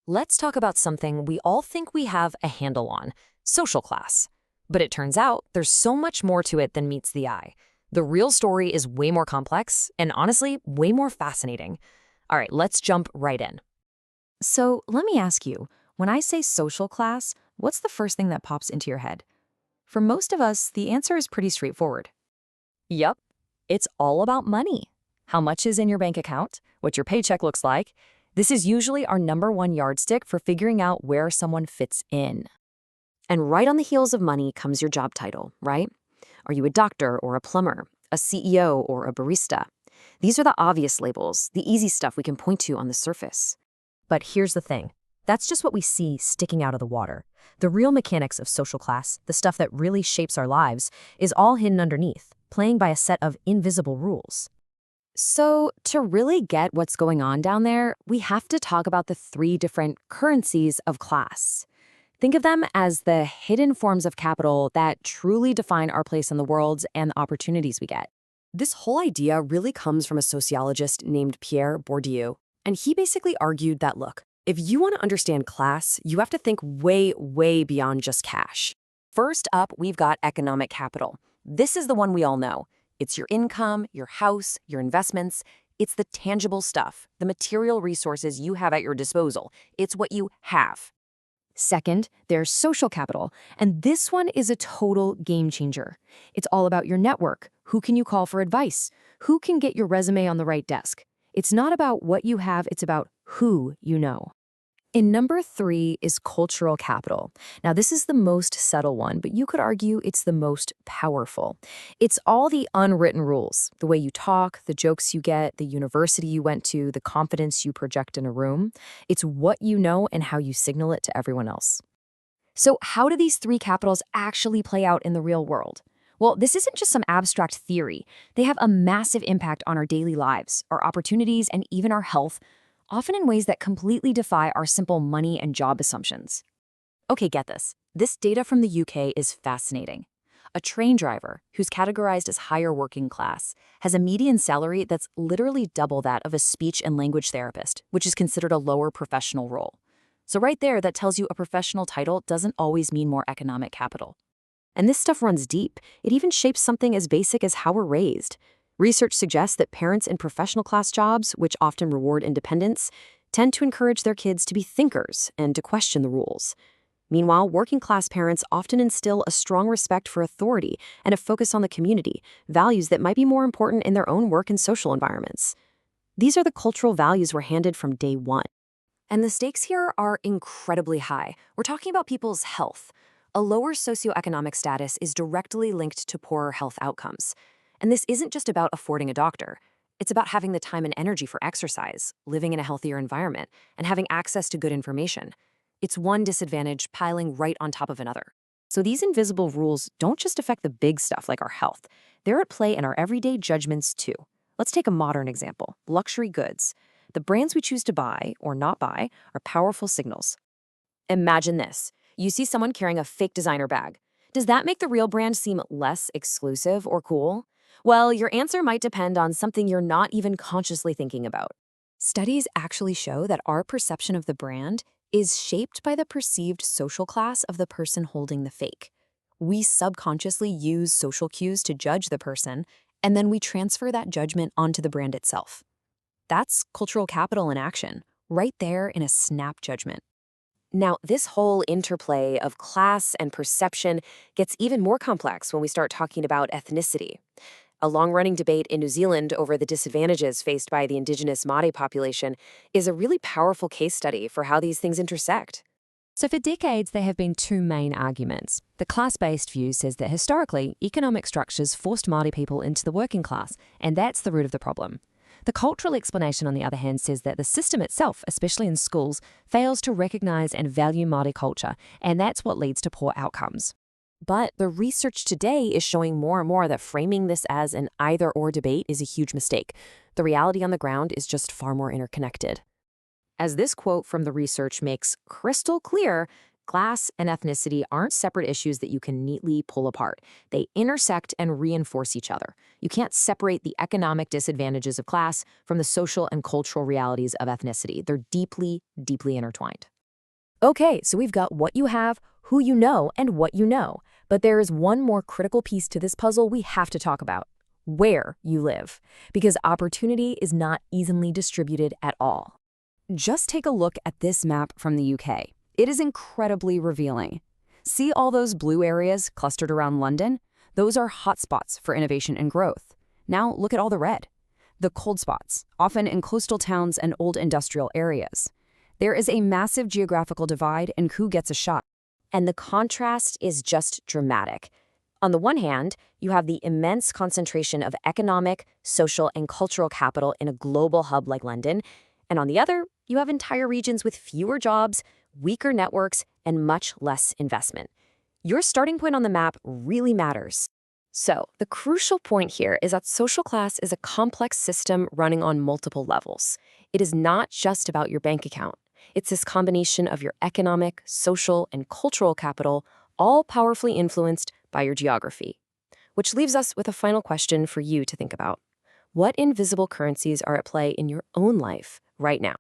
let's talk about something we all think we have a handle on, social class. But it turns out there's so much more to it than meets the eye. The real story is way more complex and honestly, way more fascinating. All right, let's jump right in. So let me ask you, when I say social class, what's the first thing that pops into your head? For most of us, the answer is pretty straightforward. Yup, it's all about money. How much is in your bank account, what your paycheck looks like. This is usually our number 1 yardstick for figuring out where someone fits in. And right on the heels of money comes your job title, right? Are you a doctor or a plumber, a CEO or a barista? These are the obvious labels, the easy stuff we can point to on the surface. But here's the thing. That's just what we see sticking out of the water. The real mechanics of social class, the stuff that really shapes our lives, is all hidden underneath, playing by a set of invisible rules. So, to really get what's going on down there, we have to talk about the 3 different currencies of class. Think of them as the hidden forms of capital that truly define our place in the world and the opportunities we get. This whole idea really comes from a sociologist named Pierre Bourdieu, and he basically argued that, look, if you want to understand class, you have to think way, way beyond just cash. First up, we've got economic capital. This is the one we all know. It's your income, your house, your investments. It's the tangible stuff, the material resources you have at your disposal. It's what you have. Second, there's social capital, and this one is a total game changer. It's all about your network. Who can you call for advice? Who can get your resume on the right desk? It's not about what you have, it's about who you know. In number 3 is cultural capital. Now, this is the most subtle one, but you could argue it's the most powerful. It's all the unwritten rules, the way you talk, the jokes you get, the university you went to, the confidence you project in a room. It's what you know and how you signal it to everyone else. So how do these 3 capitals actually play out in the real world? Well, this isn't just some abstract theory. They have a massive impact on our daily lives, our opportunities, and even our health, often in ways that completely defy our simple money and job assumptions. Okay, get this. This data from the UK is fascinating. A train driver, who's categorized as higher working class, has a median salary that's literally double that of a speech and language therapist, which is considered a lower professional role. So right there, that tells you a professional title doesn't always mean more economic capital. And this stuff runs deep. It even shapes something as basic as how we're raised. Research suggests that parents in professional class jobs, which often reward independence, tend to encourage their kids to be thinkers and to question the rules. Meanwhile, working class parents often instill a strong respect for authority and a focus on the community, values that might be more important in their own work and social environments. These are the cultural values we're handed from day one. And the stakes here are incredibly high. We're talking about people's health. A lower socioeconomic status is directly linked to poorer health outcomes. And this isn't just about affording a doctor. It's about having the time and energy for exercise, living in a healthier environment, and having access to good information. It's one disadvantage piling right on top of another. So these invisible rules don't just affect the big stuff like our health. They're at play in our everyday judgments too. Let's take a modern example, luxury goods. The brands we choose to buy or not buy are powerful signals. Imagine this. You see someone carrying a fake designer bag. Does that make the real brand seem less exclusive or cool? Well, your answer might depend on something you're not even consciously thinking about. Studies actually show that our perception of the brand is shaped by the perceived social class of the person holding the fake. We subconsciously use social cues to judge the person, and then we transfer that judgment onto the brand itself. That's cultural capital in action, right there in a snap judgment. Now, this whole interplay of class and perception gets even more complex when we start talking about ethnicity. A long-running debate in New Zealand over the disadvantages faced by the indigenous Māori population is a really powerful case study for how these things intersect. So for decades, there have been 2 main arguments. The class-based view says that historically, economic structures forced Māori people into the working class, and that's the root of the problem. The cultural explanation, on the other hand, says that the system itself, especially in schools, fails to recognise and value Māori culture, and that's what leads to poor outcomes. But the research today is showing more and more that framing this as an either-or debate is a huge mistake. The reality on the ground is just far more interconnected. As this quote from the research makes crystal clear, class and ethnicity aren't separate issues that you can neatly pull apart. They intersect and reinforce each other. You can't separate the economic disadvantages of class from the social and cultural realities of ethnicity. They're deeply, deeply intertwined. Okay, so we've got what you have, who you know, and what you know. But there is one more critical piece to this puzzle we have to talk about: where you live. Because opportunity is not evenly distributed at all. Just take a look at this map from the UK. It is incredibly revealing. See all those blue areas clustered around London? Those are hotspots for innovation and growth. Now look at all the red. The cold spots, often in coastal towns and old industrial areas. There is a massive geographical divide in who gets a shot. And the contrast is just dramatic. On the one hand, you have the immense concentration of economic, social, and cultural capital in a global hub like London. And on the other, you have entire regions with fewer jobs, weaker networks, and much less investment. Your starting point on the map really matters. So, the crucial point here is that social class is a complex system running on multiple levels. It is not just about your bank account. It's this combination of your economic, social, and cultural capital, all powerfully influenced by your geography. Which leaves us with a final question for you to think about. What invisible currencies are at play in your own life right now?